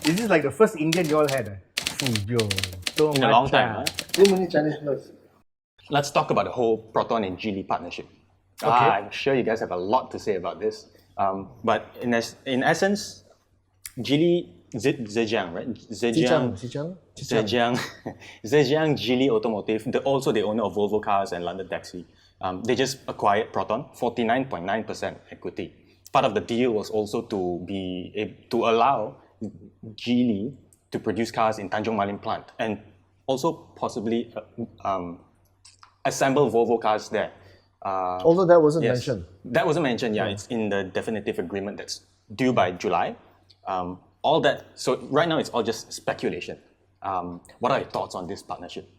Is this like the first Indian you all had? In a long time. Too many Chinese fellows. Let's talk about the whole Proton and Geely partnership. Okay. I'm sure you guys have a lot to say about this. But in essence, Geely, Zhejiang, right? Zhejiang Geely Automotive, also the owner of Volvo Cars and London Taxi. They just acquired Proton, 49.9% equity. Part of the deal was also to allow Geely to produce cars in Tanjung Malim plant and also possibly assemble Volvo cars there. Although that wasn't mentioned. That wasn't mentioned, yeah. It's in the definitive agreement that's due by July. All that, so right now it's all just speculation. What are your thoughts on this partnership?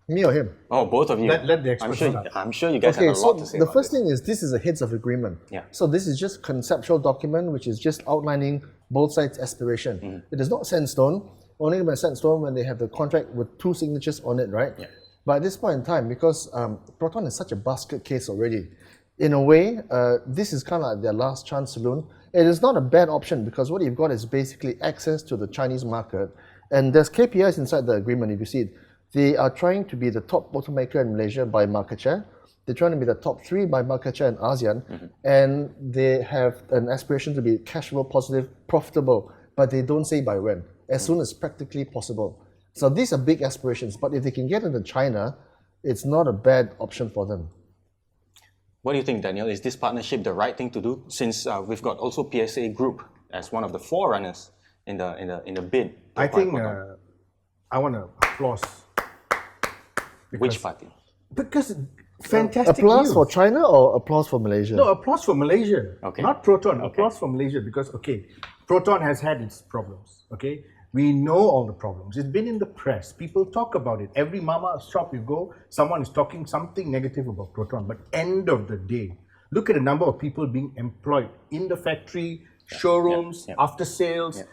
Me or him? Oh, both of you. Let the experts start. I'm sure you guys have a lot to say the about first this. thing is this is a heads of agreement. Yeah. So this is just conceptual document which is just outlining both sides' aspiration. It is not set in stone. Only when set in stone when they have the contract with 2 signatures on it, right? Yeah. But at this point in time, because Proton is such a basket case already, in a way, this is kind of like their last chance saloon. It is not a bad option because what you've got is basically access to the Chinese market, and there's KPIs inside the agreement. If you see it, they are trying to be the top automaker in Malaysia by market share. They're trying to be the top 3 by market share in ASEAN, and they have an aspiration to be cash flow positive, profitable, but they don't say by when. As soon as practically possible. So these are big aspirations, but if they can get into China, it's not a bad option for them. What do you think, Daniel? Is this partnership the right thing to do? Since we've got also PSA Group as one of the forerunners in the bid. I think I want to applause. Which party? Because fantastic Applause news. for China or applause for Malaysia? No, applause for Malaysia. Okay. Not Proton. Applause for Malaysia because, Proton has had its problems. We know all the problems. It's been in the press. People talk about it. Every mama shop you go, someone is talking something negative about Proton. But end of the day, look at the number of people being employed in the factory, showrooms, after sales,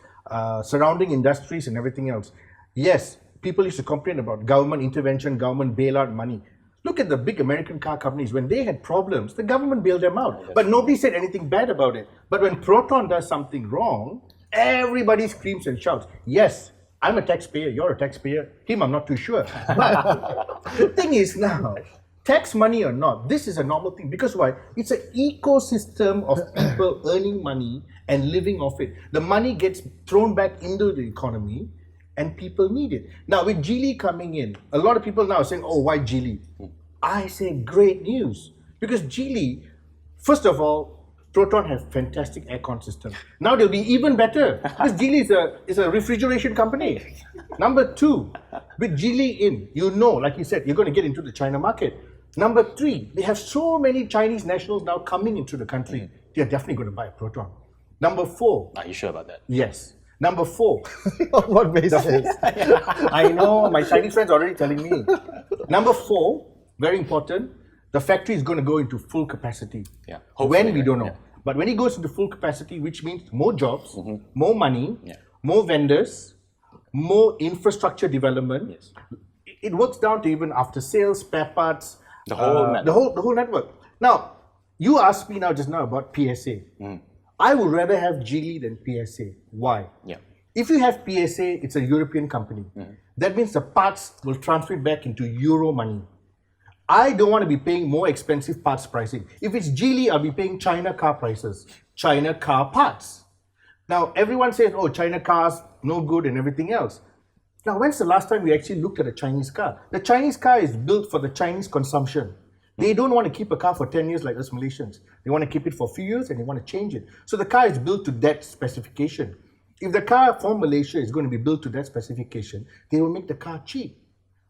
surrounding industries and everything else. Yes, people used to complain about government intervention, government bailout money. Look at the big American car companies. When they had problems, the government bailed them out. But nobody said anything bad about it. But when Proton does something wrong, everybody screams and shouts. Yes, I'm a taxpayer, you're a taxpayer. Him, I'm not too sure. But the thing is now, tax money or not, this is a normal thing. Because why? It's an ecosystem of people earning money and living off it. The money gets thrown back into the economy and people need it. Now with Geely coming in, a lot of people now are saying, oh, why Geely? I say great news. Because Geely, first of all, Proton has fantastic aircon system. Now they'll be even better because Geely is a refrigeration company. Number 2, with Geely in, like you said, you're going to get into the China market. Number 3, they have so many Chinese nationals now coming into the country. They're definitely going to buy a Proton. Number 4. Are you sure about that? Yes. Number 4. On what basis? I know, my Chinese friends are already telling me. Number 4, very important, the factory is going to go into full capacity. Yeah. When, we don't know. Yeah. But when it goes into full capacity, which means more jobs, more money, more vendors, more infrastructure development, it works down to even after sales, spare parts, the whole network. Now, you asked me just now about PSA. I would rather have Geely than PSA. Why? Yeah. If you have PSA, it's a European company. That means the parts will transfer back into euro money. I don't want to be paying more expensive parts pricing. If it's Geely, I'll be paying China car prices, China car parts. Now, everyone says, oh, China cars, no good and everything else. Now, when's the last time we actually looked at a Chinese car? The Chinese car is built for the Chinese consumption. They don't want to keep a car for 10 years like us Malaysians. They want to keep it for a few years and they want to change it. So the car is built to that specification. If the car from Malaysia is going to be built to that specification, they will make the car cheap.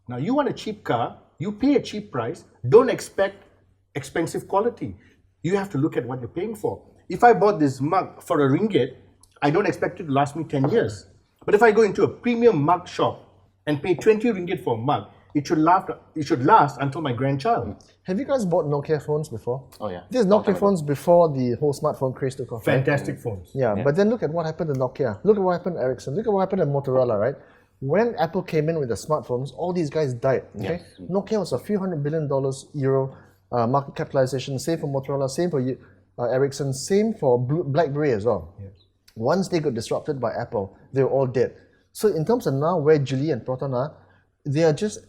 Now, you want a cheap car, you pay a cheap price, don't expect expensive quality. You have to look at what you're paying for. If I bought this mug for RM1, I don't expect it to last me 10 years. But if I go into a premium mug shop and pay 20 ringgit for a mug, it should last until my grandchild. Have you guys bought Nokia phones before? Oh yeah. This is Nokia phones before the whole smartphone craze took off. Fantastic phones. Yeah, but then look at what happened to Nokia. Look at what happened to Ericsson. Look at what happened to Motorola, right? When Apple came in with the smartphones, all these guys died. Okay, Nokia was a few $100 billion euro market capitalization. Same for Motorola. Same for Ericsson. Same for BlackBerry as well. Yes. Once they got disrupted by Apple, they were all dead. So in terms of now where Geely and Proton are, they are just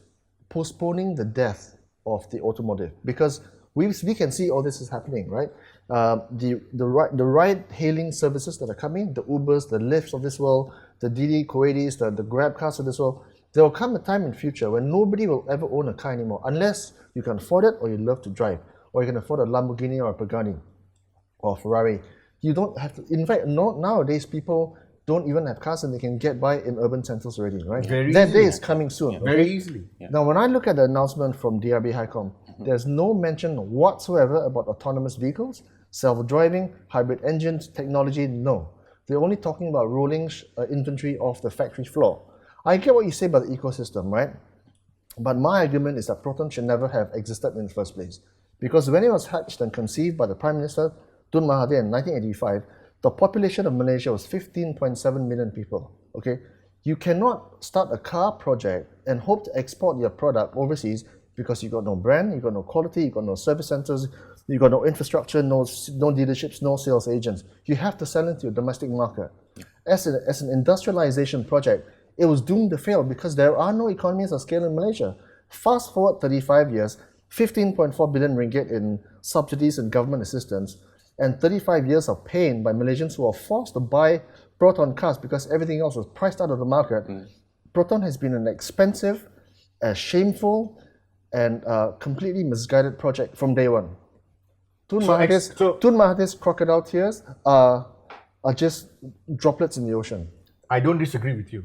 postponing the death of the automotive, because we can see all this is happening, right? The ride-hailing services that are coming, the Ubers, the Lyfts of this world, the Didi, Kuwaitis, the Grab cars of this world, there will come a time in the future when nobody will ever own a car anymore, unless you can afford it or you love to drive, or you can afford a Lamborghini or a Pagani or a Ferrari. You don't have to, in fact, nowadays people don't even have cars and they can get by in urban centers already, right? That day is coming soon. Okay? Very easily. Now, when I look at the announcement from DRB HiCom, there's no mention whatsoever about autonomous vehicles, self-driving, hybrid engines, technology, no. They're only talking about rolling inventory off the factory floor. I get what you say about the ecosystem, right? But my argument is that Proton should never have existed in the first place. Because when it was hatched and conceived by the Prime Minister, Tun Mahathir in 1985, the population of Malaysia was 15.7 million people, okay? You cannot start a car project and hope to export your product overseas because you got no brand, you got no quality, you got no service centers, you got no infrastructure, no dealerships, no sales agents. You have to sell into your domestic market. As an industrialization project, it was doomed to fail because there are no economies of scale in Malaysia. Fast forward 35 years, 15.4 billion ringgit in subsidies and government assistance, and 35 years of pain by Malaysians who are forced to buy Proton cars because everything else was priced out of the market. Proton has been an expensive, shameful, and completely misguided project from day one. Tun Mahathir's crocodile tears are just droplets in the ocean. I don't disagree with you.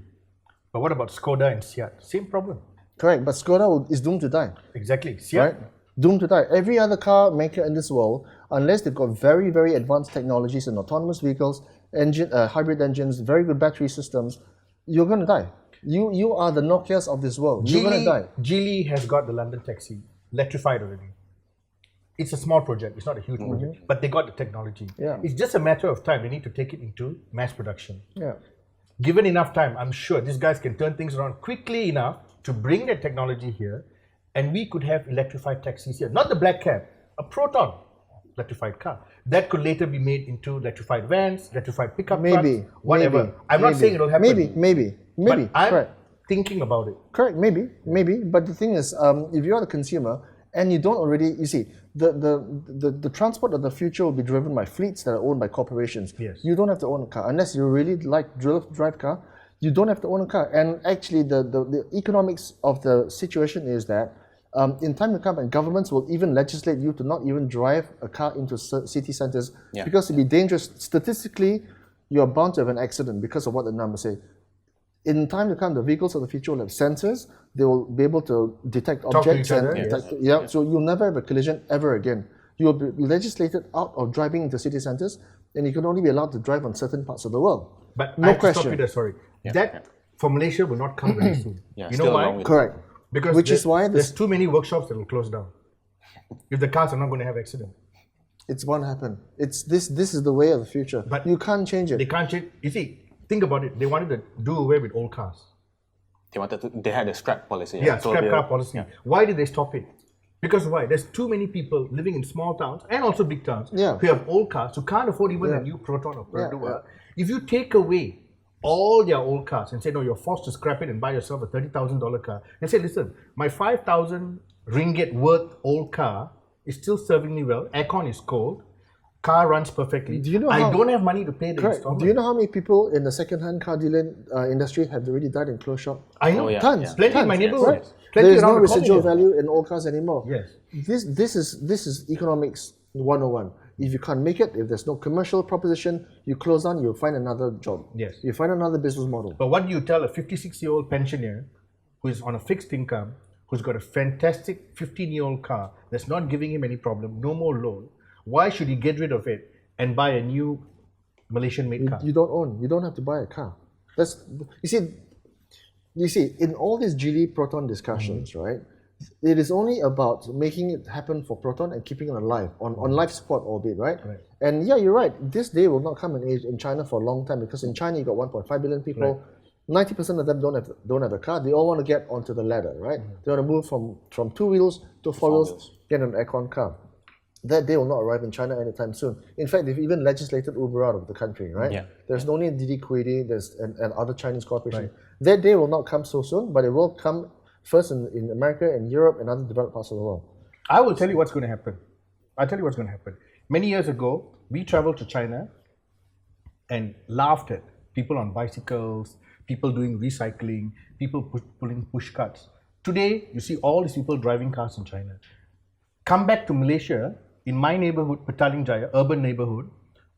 But what about Skoda and Seat? Same problem. Correct, but Skoda is doomed to die. Exactly. Seat. Right? Doomed to die. Every other car maker in this world, unless they've got very, very advanced technologies in autonomous vehicles, hybrid engines, very good battery systems, you're going to die. You are the Nokias of this world. You're going to die. Geely has got the London taxi electrified already. It's a small project. It's not a huge project, but they got the technology. Yeah. It's just a matter of time. They need to take it into mass production. Yeah. Given enough time, I'm sure these guys can turn things around quickly enough to bring that technology here, and we could have electrified taxis here. Not the black cab, a Proton electrified car. That could later be made into electrified vans, electrified pickup trucks, whatever. I'm not saying it'll happen. Maybe. But I'm correct. thinking about it. Correct, maybe. But the thing is, if you're the consumer and you don't already, you see, the transport of the future will be driven by fleets that are owned by corporations. Yes. You don't have to own a car unless you really like drive car. You don't have to own a car. And actually, the economics of the situation is that in time to come, and governments will even legislate you to not even drive a car into city centers because it'll be dangerous. Statistically, you're bound to have an accident because of what the numbers say. In time to come, the vehicles of the future will have sensors. They will be able to detect objects and detect, so you'll never have a collision ever again. You will be legislated out of driving into city centers, and you can only be allowed to drive on certain parts of the world. But no I have to question. stop you there, sorry. That for Malaysia will not come very soon. You know why? Correct. Because Which is why there's too many workshops that will close down. If the cars are not going to have accident. It's bound to happen. It's this is the way of the future. But you can't change it. They can't change. You see, think about it. They wanted to do away with old cars. They had a scrap policy. Scrap car policy. Why did they stop it? Because why? There's too many people living in small towns and also big towns who have old cars who can't afford even a new Proton or Perdua. If you take away all their old cars and say, no, you're forced to scrap it and buy yourself a $30,000 car, and say, listen, my 5,000 ringgit worth old car is still serving me well, aircon is cold, car runs perfectly. Do you know I don't have money to pay the correct. installment. Do you know how many people in the second-hand car dealer industry have already died in closed shop? I know. Tons. Plenty tons. in my neighborhood. Right. Plenty There is no around the corner residual here. value in old cars anymore. Yes. This is economics 101. If you can't make it, if there's no commercial proposition, you close down, you'll find another job. Yes. You find another business model. But what do you tell a 56-year-old pensioner who is on a fixed income, who's got a fantastic 15-year-old car that's not giving him any problem, no more loan? Why should he get rid of it and buy a new Malaysian-made car? You don't own. You don't have to buy a car. You see, in all these Geely Proton discussions, right? It is only about making it happen for Proton and keeping it alive on life support orbit, right? And yeah, you're right. This day will not come in China for a long time because in China you got 1.5 billion people. 90% of them don't have a car. They all want to get onto the ladder, right? They want to move from 2 wheels to 4 wheels, get an aircon car. That day will not arrive in China anytime soon. In fact, they've even legislated Uber out of the country, right? Yeah. There's only Didi Kuidi, and other Chinese corporations. That day will not come so soon, but it will come first in America and Europe and other developed parts of the world. I will tell you what's going to happen. I'll tell you what's going to happen. Many years ago, we traveled to China and laughed at people on bicycles, people doing recycling, people pulling push carts. Today, you see all these people driving cars in China. Come back to Malaysia, in my neighborhood, Petaling Jaya, urban neighborhood,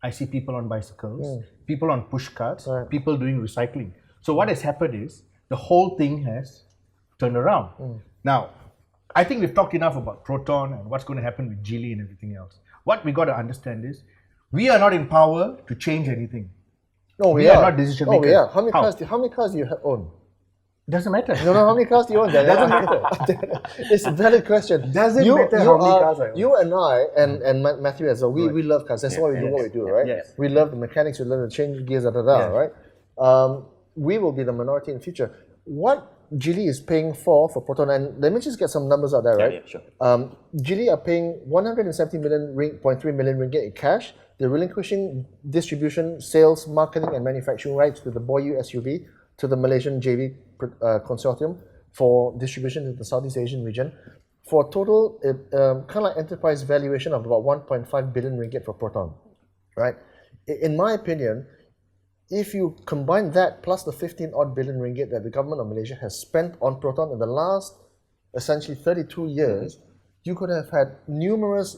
I see people on bicycles, people on push carts, people doing recycling. So what has happened is, the whole thing has turned around. Now, I think we've talked enough about Proton and what's going to happen with Geely and everything else. What we got to understand is, we are not in power to change anything. No, we are not decision makers. Oh, yeah. How many cars do you own? Doesn't matter. No, how many cars do you own? Doesn't matter. It's a valid question. Doesn't matter how many cars I own. You and I, and Matthew as well, we love cars. That's why we do what we do, right? Yes. We love the mechanics, we love the change gears, right? We will be the minority in the future. What Geely is paying for Proton, and let me just get some numbers out there, right? Yeah, sure. Geely are paying 170.3 million ringgit in cash. They're relinquishing distribution, sales, marketing, and manufacturing rights to the Boyu SUV, to the Malaysian JV consortium for distribution to the Southeast Asian region, for a total kind of like enterprise valuation of about 1.5 billion ringgit for Proton, right? In my opinion, if you combine that plus the 15 odd billion ringgit that the government of Malaysia has spent on Proton in the last essentially 32 years, you could have had numerous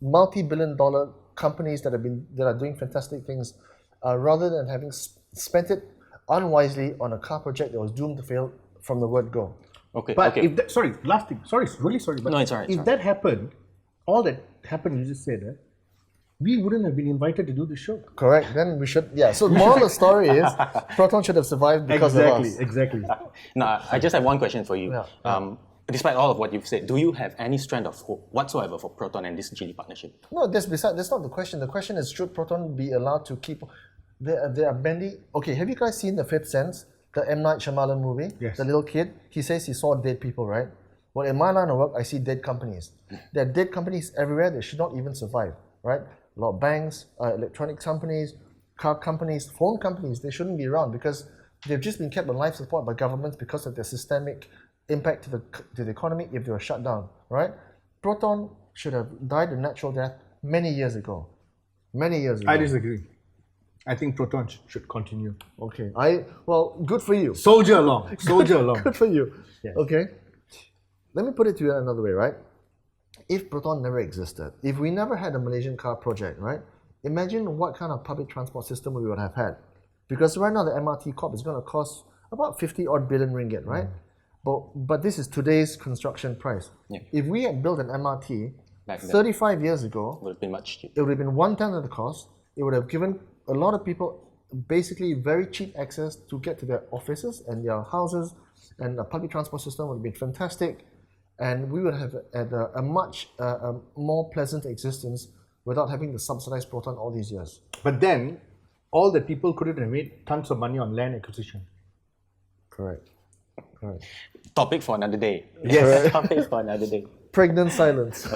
multi-billion-dollar companies that are doing fantastic things, rather than having spent it unwisely on a car project that was doomed to fail from the word go. Okay. But okay. if that, sorry, last thing, really sorry, but No, it's all right, if that happened, all that happened, you just said, we wouldn't have been invited to do the show. Correct. Then we should. Yeah. So the moral of the story is Proton should have survived because of us. Exactly. No, I just have one question for you. Yeah. Despite all of what you've said, do you have any strand of hope whatsoever for Proton and this Geely partnership? No, that's not the question. The question is, should Proton be allowed to keep? There are many. Okay, have you guys seen The Fifth Sense, the M. Night Shyamalan movie? Yes. The little kid, he says he saw dead people, right? Well, in my line of work, I see dead companies. There are dead companies everywhere that should not even survive, right? A lot of banks, electronic companies, car companies, phone companies, they shouldn't be around because they've just been kept on life support by governments because of their systemic impact to the economy if they were shut down, right? Proton should have died a natural death many years ago. I disagree. I think Proton should continue. Okay. Well, good for you. Soldier along. Good for you. Yes. Okay. Let me put it to you another way, right? If Proton never existed, if we never had a Malaysian car project, right? Imagine what kind of public transport system we would have had. Because right now the MRT Corp is going to cost about 50 odd billion ringgit, right? But this is today's construction price. Yeah. If we had built an MRT Back then. 35 years ago, Would have been much cheaper. it would have been 1/10 of the cost. It would have given a lot of people basically very cheap access to get to their offices and their houses, and the public transport system would have been fantastic, and we would have had a much more pleasant existence without having to subsidize Proton all these years. But then, all the people couldn't have made tons of money on land acquisition. Correct. Topic for another day. Yes. Topic for another day. Pregnant silence.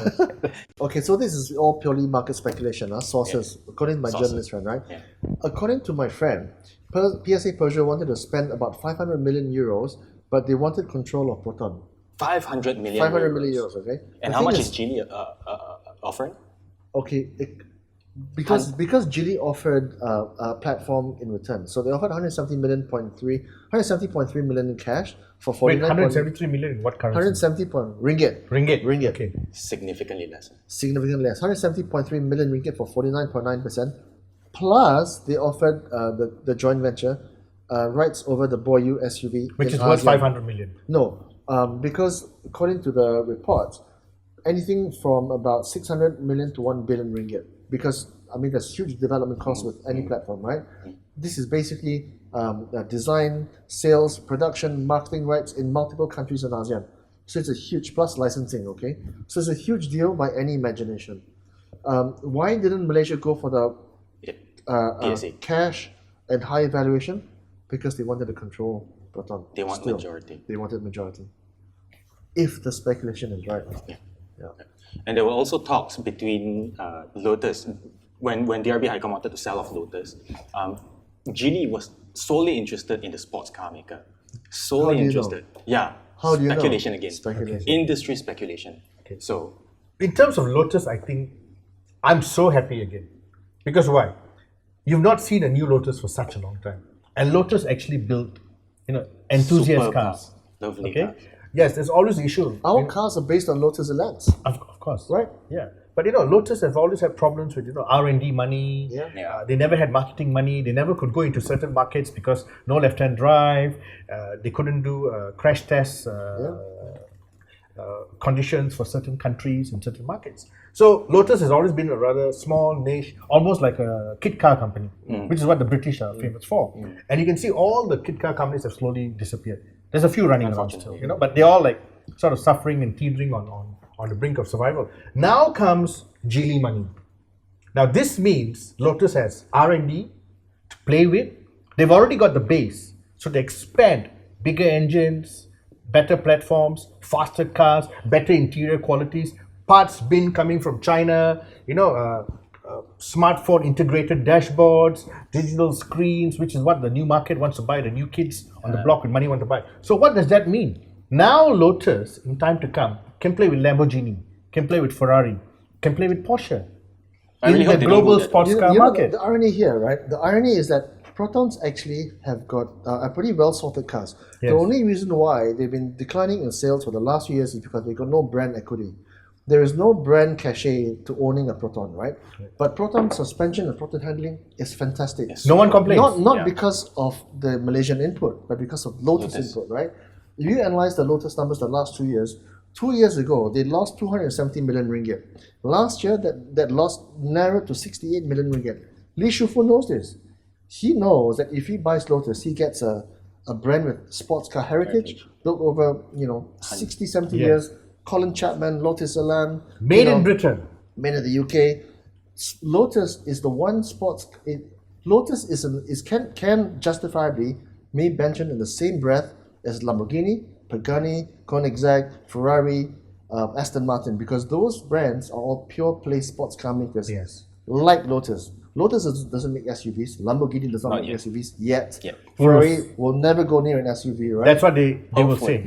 Okay, so this is all purely market speculation, sources, according to my journalist friend, right? Yeah. According to my friend, PSA Peugeot wanted to spend about 500 million euros, but they wanted control of Proton. 500 million 500 million euros, okay? And The how thing much is Geely offering? Okay, because Geely offered a platform in return. So they offered 170.3 million in cash for 49. Wait, 173 million in what currency? 170 ringgit. Ringgit. Okay. Significantly less. Significantly less. 170.3 million ringgit for 49.9%. Plus, they offered the joint venture rights over the Boyu SUV, Which in is worth ASEAN. 500 million. No, because according to the reports, anything from about 600 million to 1 billion ringgit. Because, I mean, there's huge development costs with any platform, right? This is basically design, sales, production, marketing rights in multiple countries in ASEAN. So it's a huge, plus licensing, okay? So it's a huge deal by any imagination. Why didn't Malaysia go for the PSA. cash and high valuation? Because they wanted to control Proton. They want Still, majority. They wanted majority. If the speculation is right. Yeah. And there were also talks between Lotus, when DRB had come wanted to sell off Lotus, Geely was solely interested in the sports car maker. Solely interested. Yeah. How do you know? Speculation again. Speculation. Industry speculation. Okay. So, In terms of Lotus, I think I'm so happy again. Because why? You've not seen a new Lotus for such a long time. And Lotus actually built, enthusiast superb cars. Lovely Okay? cars. Yes, there's always the issue. Our cars are based on Lotus Elands. Of course. Right. Yeah. But Lotus have always had problems with R&D money. Yeah. Yeah. They never had marketing money. They never could go into certain markets because no left-hand drive. They couldn't do crash tests conditions for certain countries and certain markets. So Lotus has always been a rather small niche, almost like a kit car company, which is what the British are famous for. And you can see all the kit car companies have slowly disappeared. There's a few running around still, but they're all like sort of suffering and teetering on the brink of survival. Now comes Geely money. Now this means Lotus has R&D to play with. They've already got the base, so they expand bigger engines, better platforms, faster cars, better interior qualities, parts bin coming from China, smartphone integrated dashboards, digital screens, which is what the new market wants to buy, the new kids on the block with money want to buy. So what does that mean? Now Lotus, in time to come, can play with Lamborghini, can play with Ferrari, can play with Porsche in the global sports car market. The irony here, right? The irony is that Protons actually have got a pretty well sorted cars. Yes. The only reason why they've been declining in sales for the last few years is because they got no brand equity. There is no brand cachet to owning a Proton, right? But Proton suspension and Proton handling is fantastic. No one complains. Not because of the Malaysian input, but because of Lotus input, right? If you analyze the Lotus numbers the last 2 years, 2 years ago, they lost 270 million ringgit. Last year, that loss narrowed to 68 million ringgit. Li Shufu knows this. He knows that if he buys Lotus, he gets a brand with sports car heritage built over 60, 70 years. Colin Chapman, Lotus Elan, Made in Britain. made in the UK. Lotus is the one Lotus can justifiably be mentioned in the same breath as Lamborghini, Pagani, Koenigsegg, Ferrari, Aston Martin, because those brands are all pure play sports car makers. Yes. Like Lotus. Lotus doesn't make SUVs. Lamborghini does not make yet. SUVs yet. Yep. Ferrari will never go near an SUV, right? That's what they will say.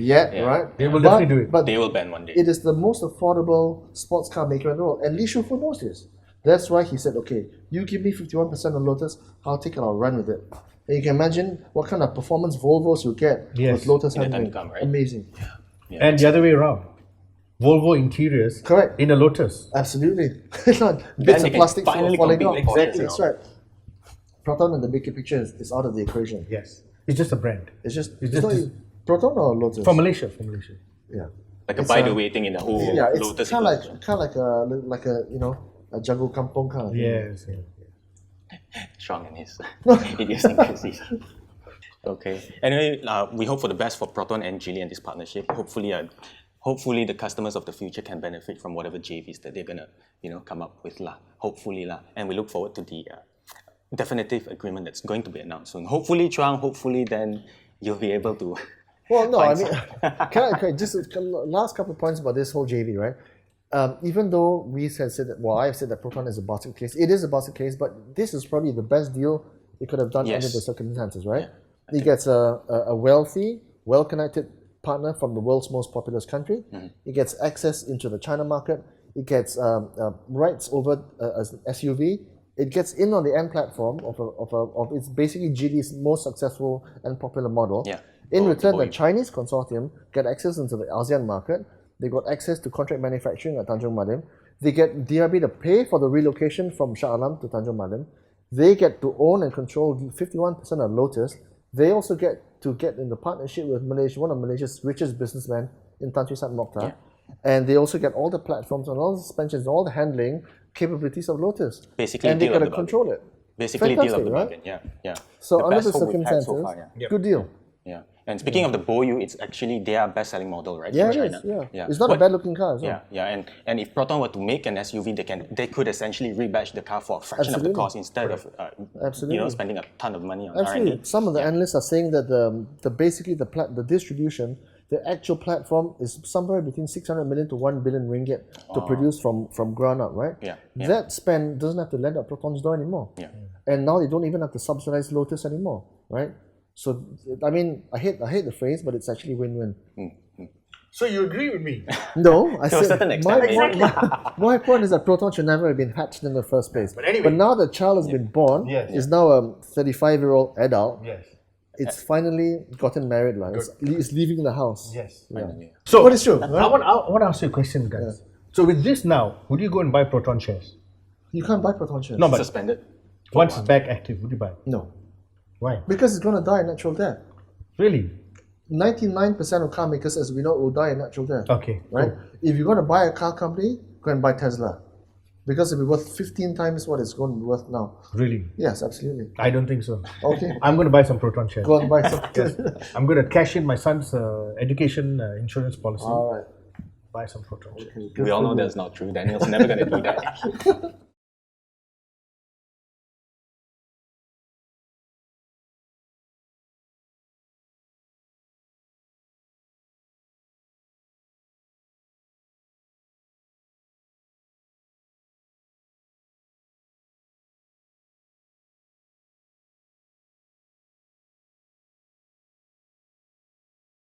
Right? They will definitely do it. But they will ban one day. it is the most affordable sports car maker in the world. And Li Shufu knows this. That's why he said, okay, you give me 51% on Lotus, I'll take it, I'll run with it. And you can imagine what kind of performance Volvos you get Yes. with Lotus In the time handling. to come, right? Amazing. And the other way around. Volvo interiors Correct. in a Lotus. Absolutely. Not bits they of can plastic finally falling compete off. like Porsche, Exactly, that's right. Proton in the bigger picture is out of the equation. Yes. It's just a brand. It's just It's it's just not this- even Proton or Lotus. For Malaysia. Yeah. Like a It's by a- the way thing in the whole Yeah, it's Lotus kind of ecosystem. like a jungle kampong kind of thing. Yes. Strong in his idiosyncrasies. Okay. Anyway, we hope for the best for Proton and Geely and this partnership. Hopefully, the customers of the future can benefit from whatever JVs that they're gonna, come up with lah. Hopefully lah, and we look forward to the definitive agreement that's going to be announced soon. Hopefully, Chuang. Hopefully, then you'll be able to. Well, no, I find mean, can I just last couple of points about this whole JV, right? Even though we said that, well, I've said that Proton is a basket case. It is a basket case, but this is probably the best deal it could have done Yes. under the circumstances, right? He gets a wealthy, well-connected partner from the world's most populous country. He gets access into the China market. It gets rights over as an SUV. It gets in on the end platform of it's basically Geely's most successful and popular model. Yeah. In return, the Boeing. Chinese consortium get access into the ASEAN market. They got access to contract manufacturing at Tanjung Malim. They get DRB to pay for the relocation from Shah Alam to Tanjung Malim. They get to own and control 51% of Lotus. They also get to get in the partnership with one of Malaysia's richest businessmen in Tan Sri Sat Mokhtar. Yeah. And they also get all the platforms and all the suspensions, all the handling capabilities of Lotus. Basically, and they deal got of to the control it. Basically, deal of Fantastic, the right? bargain. Yeah. So The under best the hope we've had circumstances, so far, yeah. good deal. Yeah. And speaking of the Boyu, it's actually their best-selling model, right? Yeah, in it China. is. Yeah. It's not a bad-looking car. As well. Yeah. And if Proton were to make an SUV, they could essentially rebadge the car for a fraction of the Absolutely. cost instead of Absolutely. spending a ton of money on Absolutely. R&D. Some of the analysts are saying that basically the distribution the actual platform is somewhere between 600 million to 1 billion ringgit to produce from ground up, right? Yeah. That spend doesn't have to land at Proton's door anymore. Yeah. And now they don't even have to subsidize Lotus anymore, right? So, I mean, I hate the phrase, but it's actually win-win. So you agree with me? No, I To a said certain extent, my point is that Proton should never have been hatched in the first place. But anyway. now the child has been born, Yes. is now a 35-year-old adult. Yes. It's finally gotten married, like it's leaving the house. Yes. Finally. So What is true? I want to ask you a question, guys. So with this now, would you go and buy Proton shares? You can't buy Proton shares. No, but Suspended. once it's back active, would you buy? No. Why? Because it's going to die a natural death. Really? 99% of car makers, as we know, will die a natural death. Okay. Right? Cool. If you're going to buy a car company, go and buy Tesla. Because it'll be worth 15 times what it's going to be worth now. Really? Yes, absolutely. I don't think so. Okay. I'm going to buy some Proton shares. Go and buy some. I'm going to cash in my son's education insurance policy. All right. Buy some Proton shares. We all know that's not true. Daniel's never going to do that.